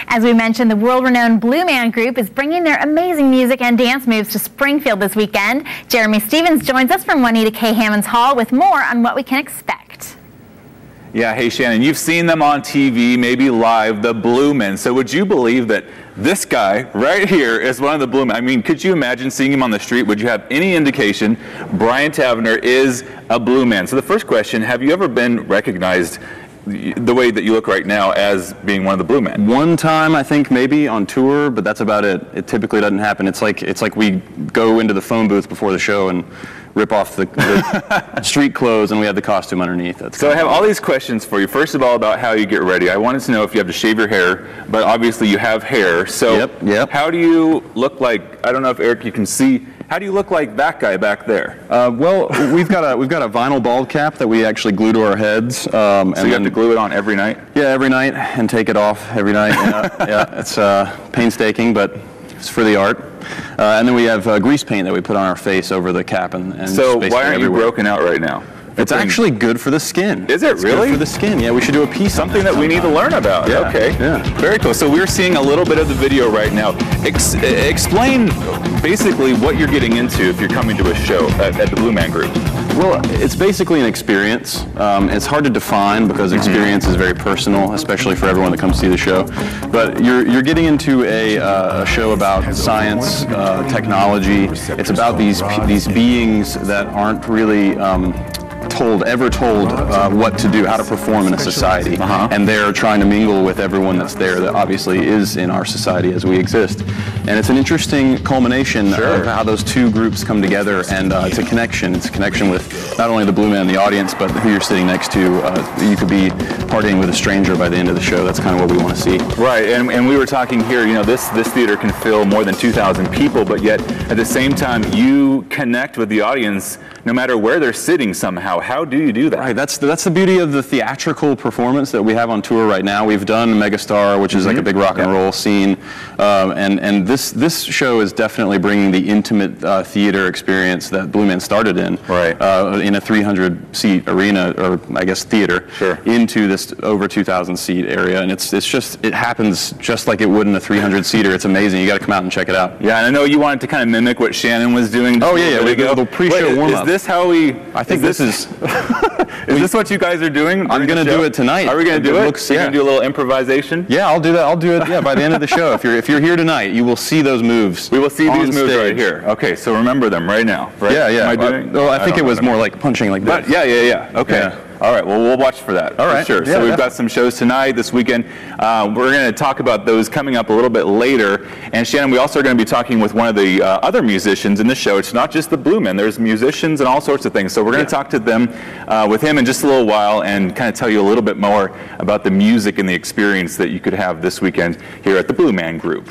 As we mentioned, the world-renowned Blue Man Group is bringing their amazing music and dance moves to Springfield this weekend. Jeremy Stevens joins us from Juanita K. Hammons Hall with more on what we can expect. Yeah, hey Shannon, you've seen them on TV, maybe live, the Blue Men. So would you believe that this guy right here is one of the Blue Men? I mean, could you imagine seeing him on the street? Would you have any indication Brian Tavener is a Blue Man? So the first question, have you ever been recognized the way that you look right now as being one of the Blue Men? One time, I think, maybe on tour, but that's about it. It typically doesn't happen. It's like we go into the phone booth before the show and rip off the street clothes, and we have the costume underneath. So I have all these questions for you. First of all, about how you get ready. I wanted to know if you have to shave your hair, but obviously you have hair. So yep. How do you look like, I don't know if Eric you can see, how do you look like that guy back there? Well, we've got a vinyl bald cap that we actually glue to our heads. So you have to glue it on every night? Yeah, every night, and take it off every night. Yeah, it's painstaking, but it's for the art. And then we have grease paint that we put on our face over the cap. And so why aren't you broken out right now? It's actually good for the skin. Is it really? Good for the skin. Yeah, we should do a piece. Something that we need to learn about. Yeah. Okay. Yeah. Very cool. So we're seeing a little bit of the video right now. Explain basically what you're getting into if you're coming to a show at the Blue Man Group. Well, it's basically an experience. It's hard to define because experience is very personal, especially for everyone that comes to see the show. But you're getting into a show about science, technology. It's about these beings that aren't really ever told what to do, how to perform in a society, and they're trying to mingle with everyone that's there that obviously is in our society as we exist. And it's an interesting culmination of how those two groups come together, and it's a connection. It's a connection with not only the Blue Man in the audience, but who you're sitting next to. You could be partying with a stranger by the end of the show. That's kind of what we want to see. Right, and we were talking here, you know, this theater can fill more than 2,000 people, but yet at the same time you connect with the audience no matter where they're sitting somehow. How do you do that? Right, that's the beauty of the theatrical performance that we have on tour right now. We've done Megastar, which is like a big rock and roll scene, and this show is definitely bringing the intimate theater experience that Blue Man started in, in a 300-seat arena, or I guess theater, into this over 2,000-seat area, and it happens just like it would in a 300-seater. It's amazing. You got to come out and check it out. Yeah, and I know you wanted to kind of mimic what Shannon was doing. Oh yeah, we did a little pre-show warm-up. Is this how we? I think this is. Is this what you guys are doing? I'm going to do it tonight. Are we going to do it? You're going to do a little improvisation? Yeah, I'll do that. I'll do it. Yeah, by the end of the show. If you're here tonight, you will see those moves. We will see these moves right here. Okay, so remember them right now. Right? Yeah. Am I doing? Well, I think it was more like punching like this. Yeah. Okay. Yeah. All right, well, we'll watch for that. All right. For sure. Yeah, so we've got some shows tonight, this weekend. We're going to talk about those coming up a little bit later. And Shannon, we also are going to be talking with one of the other musicians in the show. It's not just the Blue Men. There's musicians and all sorts of things. So we're going to talk to them, with him in just a little while, and kind of tell you a little bit more about the music and the experience that you could have this weekend here at the Blue Man Group.